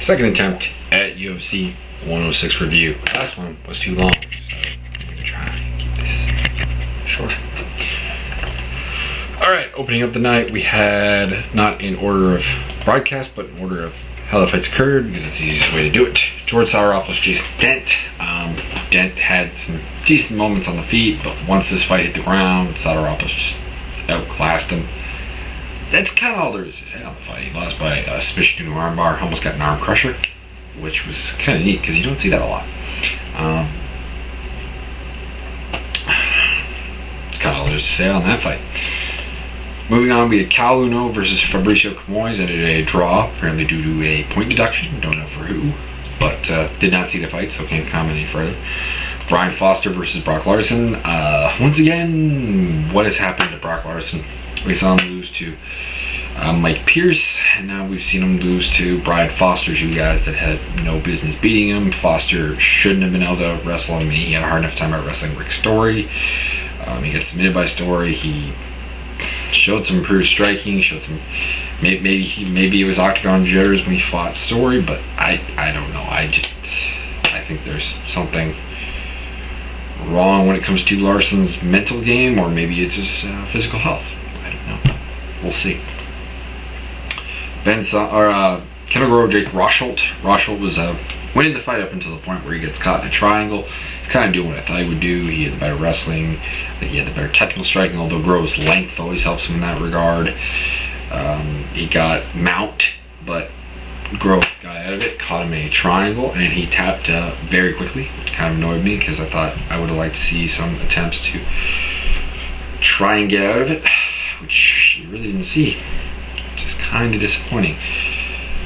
Second attempt at UFC 106 review. Last one was too long, so I'm gonna try and keep this short. Alright, opening up the night, we had, not in order of broadcast, but in order of how the fights occurred, because that's the easiest way to do it. George Saueropoulos, Jason Dent. Dent had some decent moments on the feet, but once this fight hit the ground, Saueropoulos just outclassed him. That's kind of all there is to say on the fight. He lost by a submission to an armbar, almost got an arm crusher, which was kind of neat because you don't see that a lot. That's kind of all there is to say on that fight. Moving on, we had Cal Uno versus Fabricio Camoes, ended a draw, apparently due to a point deduction. Don't know for who, but did not see the fight, so can't comment any further. Bryan Foster versus Brock Larson. Once again, what has happened to Brock Larson? We saw him lose to Mike Pierce, and now we've seen him lose to Bryan Foster, two guys that had no business beating him. Foster shouldn't have been able to wrestle him. He had a hard enough time out wrestling Rick Story. He got submitted by Story. He showed some improved striking, showed some maybe it was octagon jitters when he fought Story, but I don't know. I think there's something wrong when it comes to Larson's mental game, or maybe it's his physical health. I don't know. We'll see. Kendall Grove, Jake Rosholt. Rosholt was winning the fight up until the point where he gets caught in a triangle. He's kind of doing what I thought he would do. He had the better wrestling. I think he had the better technical striking, although Grove's length always helps him in that regard. He got mount, but Grove got out of it, caught him in a triangle, and he tapped very quickly, which kind of annoyed me because I thought I would have liked to see some attempts to try and get out of it, which you really didn't see, which is kind of disappointing.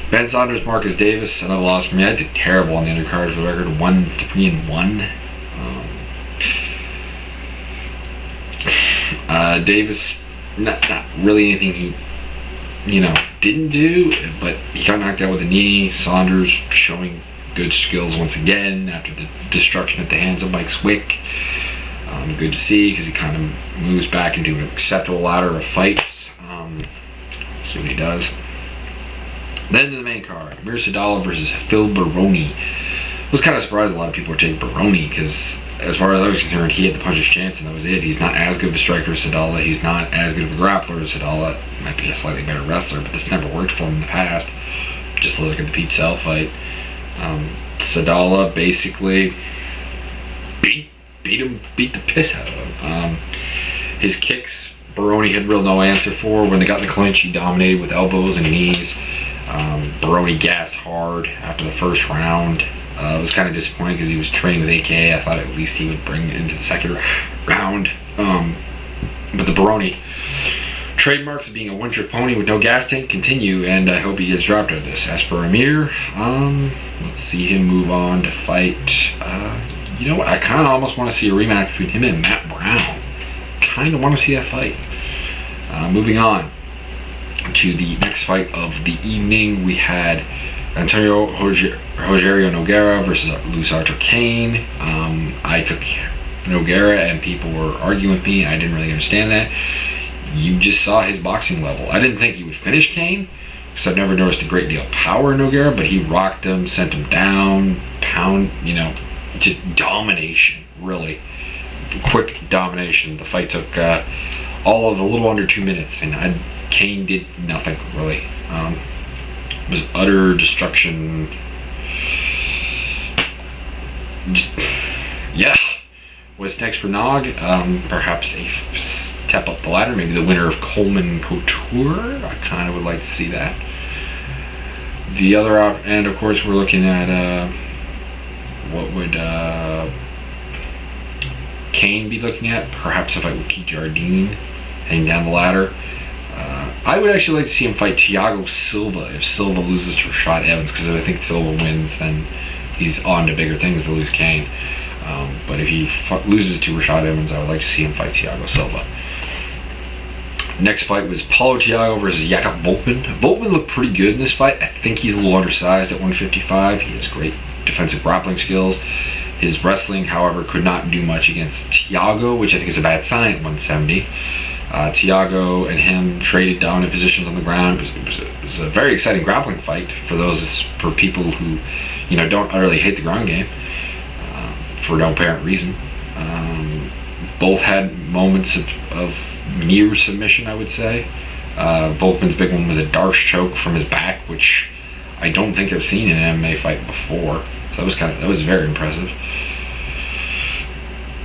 Ben Saunders, Marcus Davis, another loss for me. I did terrible on the undercard for the record, 1-3-1. Davis, not really anything he didn't do, but he got knocked out with a knee. Saunders showing good skills once again after the destruction at the hands of Mike Swick. Good to see because he kind of moves back into an acceptable ladder of fights. See what he does. Then to the main card, Amir Sadala versus Phil Baroni. I was kind of surprised a lot of people were taking Baroni because, as far as I was concerned, he had the puncher's chance and that was it. He's not as good of a striker as Sadala. He's not as good of a grappler as Sadala. Might be a slightly better wrestler, but that's never worked for him in the past. Just look at the Pete Sell fight. Sadala basically beat the piss out of him. His kicks, Baroni had no answer for. When they got in the clinch, he dominated with elbows and knees. Baroni gassed hard after the first round. It was kind of disappointing because he was training with AK. I thought at least he would bring it into the second round. But the Baroni trademarks of being a one-trick pony with no gas tank continue, and I hope he gets dropped out of this. As for Amir, let's see him move on to fight. You know what? I kind of almost want to see a rematch between him and Matt Brown. Kind of want to see that fight. Moving on to the next fight of the evening, we had Antonio Rogerio Nogueira versus Luis Arthur Cain. I took Nogueira and people were arguing with me. I didn't really understand that. You just saw his boxing level. I didn't think he would finish Cain because I've never noticed a great deal of power in Nogueira, but he rocked him, sent him down, just domination, really. Quick domination. The fight took all of a little under 2 minutes, and Cain did nothing, really. It was utter destruction. Yeah. What's next for Nog? Perhaps a step up the ladder. Maybe the winner of Coleman Couture. I kind of would like to see that. The other and of course we're looking at what would Cain be looking at? Perhaps a fight with Keith Jardine heading down the ladder. I would actually like to see him fight Thiago Silva if Silva loses to Rashad Evans, because if I think Silva wins, then he's on to bigger things to lose Cain. But if he loses to Rashad Evans, I would like to see him fight Thiago Silva. Next fight was Paulo Thiago versus Jakob Volkman. Volkman looked pretty good in this fight. I think he's a little undersized at 155. He has great defensive grappling skills. His wrestling, however, could not do much against Thiago, which I think is a bad sign at 170. Thiago and him traded dominant positions on the ground. It was was a very exciting grappling fight for people who, you know, don't utterly hate the ground game for no apparent reason. Both had moments of near submission, I would say. Volkman's big one was a Darce choke from his back, which I don't think I've seen in an MMA fight before. So that was very impressive.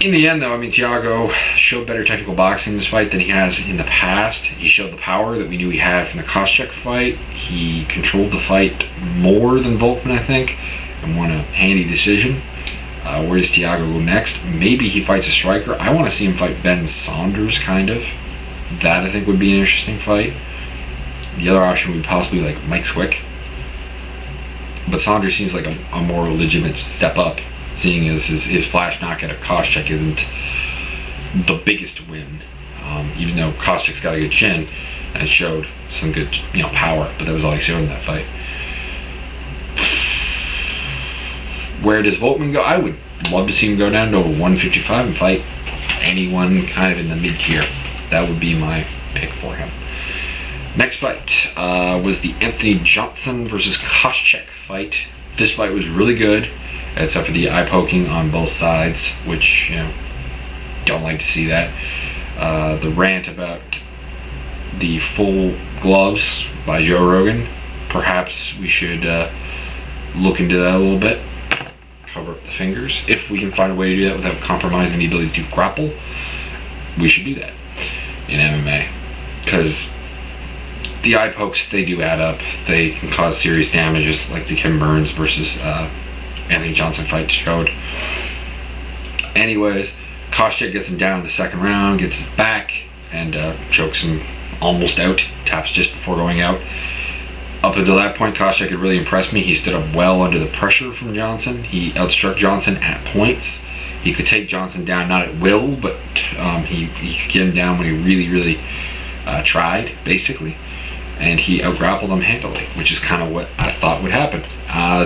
In the end, though, I mean, Thiago showed better technical boxing in this fight than he has in the past. He showed the power that we knew he had from the Koscheck fight. He controlled the fight more than Volkman, I think, and won a handy decision. Where does Thiago go next? Maybe he fights a striker. I want to see him fight Ben Saunders, kind of. That, I think, would be an interesting fight. The other option would be possibly like Mike Swick. But Saunders seems like a more legitimate step up, seeing as his flash knockout of Koscheck isn't the biggest win. Even though Koscheck's got a good chin, and it showed some good, you know, power, but that was all he showed in that fight. Where does Volkman go? I would love to see him go down to 155 and fight anyone kind of in the mid-tier. That would be my pick for him. Next fight was the Anthony Johnson versus Koscheck fight. This fight was really good, except for the eye poking on both sides, which, you know, don't like to see that. The rant about the full gloves by Joe Rogan. Perhaps we should look into that a little bit. Cover up the fingers. If we can find a way to do that without compromising the ability to grapple, we should do that in MMA. Because the eye pokes, they do add up. They can cause serious damages, like the Kevin Burns versus Anthony Johnson fight showed. Anyways, Koscheck gets him down in the second round, gets his back, and chokes him almost out. Taps just before going out. Up until that point, Koscheck had really impressed me. He stood up well under the pressure from Johnson. He outstruck Johnson at points. He could take Johnson down, not at will, but he could get him down when he really tried, basically. And he outgrappled him handily, which is kind of what I thought would happen.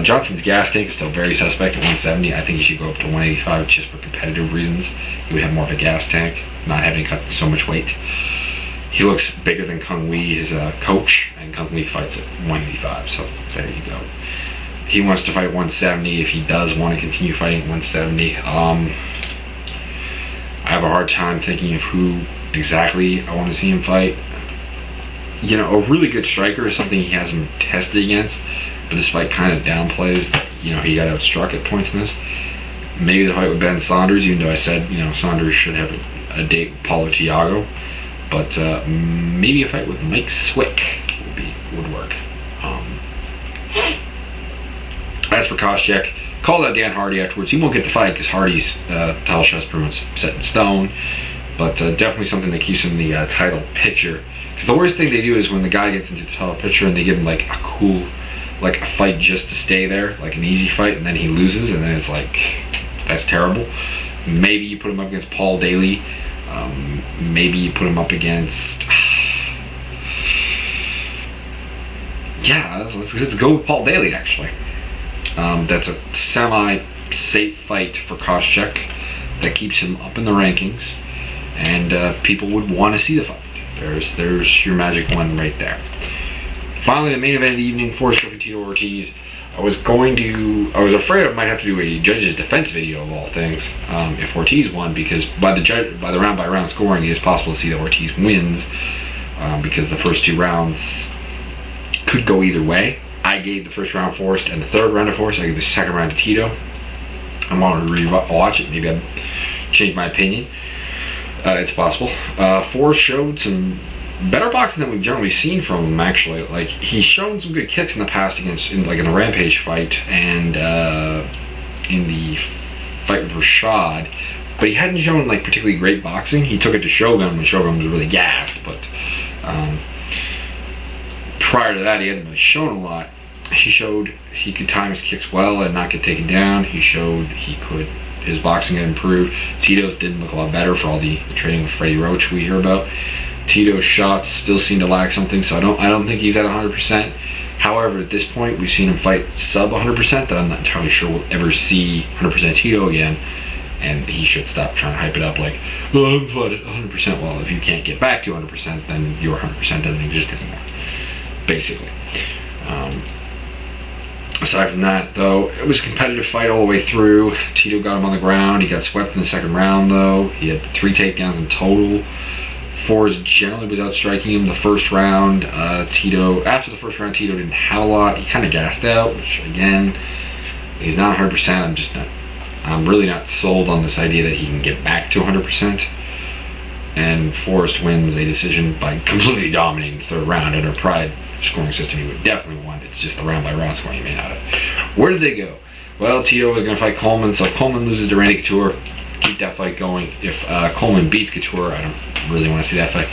Johnson's gas tank is still very suspect at 170. I think he should go up to 185 just for competitive reasons. He would have more of a gas tank, not having to cut so much weight. He looks bigger than Kung Wei, his coach, and Kung Wei fights at 185, so there you go. He wants to fight 170 if he does want to continue fighting at 170. I have a hard time thinking of who exactly I want to see him fight. You know, a really good striker is something he hasn't tested against, but this fight kind of downplays that, you know, he got outstruck at points in this. Maybe the fight with Ben Saunders, even though I said, you know, Saunders should have a date with Paulo Thiago. But maybe a fight with Mike Swick would work. As for Koscheck, called out Dan Hardy afterwards. He won't get the fight because Hardy's title shot is pretty much set in stone. But definitely something that keeps him in the title picture. Because the worst thing they do is when the guy gets into the title picture and they give him like a cool, like a fight just to stay there, like an easy fight, and then he loses, and then it's like, that's terrible. Maybe you put him up against Paul Daly. Maybe you put him up against... yeah, let's go with Paul Daly, actually. That's a semi-safe fight for Koscheck that keeps him up in the rankings, and people would want to see the fight. There's your magic one right there. Finally, the main event of the evening, Forrest Griffin, Tito Ortiz. I was afraid I might have to do a judge's defense video of all things if Ortiz won, because by the round by round scoring, it is possible to see that Ortiz wins because the first two rounds could go either way. I gave the first round Forrest and the third round to Forrest. I gave the second round to Tito. I wanted to rewatch it. Maybe I'd change my opinion. It's possible. Forrest showed some better boxing than we've generally seen from him, actually. Like, he's shown some good kicks in the past in the Rampage fight and in the fight with Rashad, but he hadn't shown like particularly great boxing. He took it to Shogun when Shogun was really gassed, but prior to that he hadn't really shown a lot. He showed he could time his kicks well and not get taken down. He showed his boxing had improved. Tito's didn't look a lot better for all the training with Freddie Roach we hear about. Tito's shots still seem to lack something, so I don't think he's at 100%. However, at this point, we've seen him fight sub 100%, that I'm not entirely sure we'll ever see 100% Tito again, and he should stop trying to hype it up like, oh, I'm fine at 100%. Well, if you can't get back to 100%, then your 100% doesn't exist anymore. basically. Aside from that, though, it was a competitive fight all the way through. Tito got him on the ground. He got swept in the second round, though. He had 3 takedowns in total. Forrest generally was outstriking him the first round. After the first round, Tito didn't have a lot. He kind of gassed out, which, again, he's not 100%. I'm really not sold on this idea that he can get back to 100%. And Forrest wins a decision by completely dominating the third round. Under Pride scoring system, he would definitely won. It's just the round by round scoring he may not have. Where did they go? Well, Tito was going to fight Coleman, so Coleman loses to Randy Couture. Keep that fight going. If Coleman beats Couture, I don't really want to see that fight.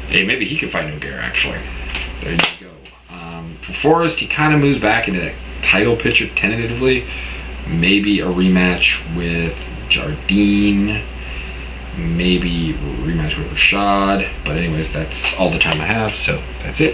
Hey, maybe he could fight Nogueira, actually. There you go. For Forrest, he kind of moves back into that title picture tentatively. Maybe a rematch with Jardine. Maybe a rematch with Rashad. But anyways, that's all the time I have, so that's it.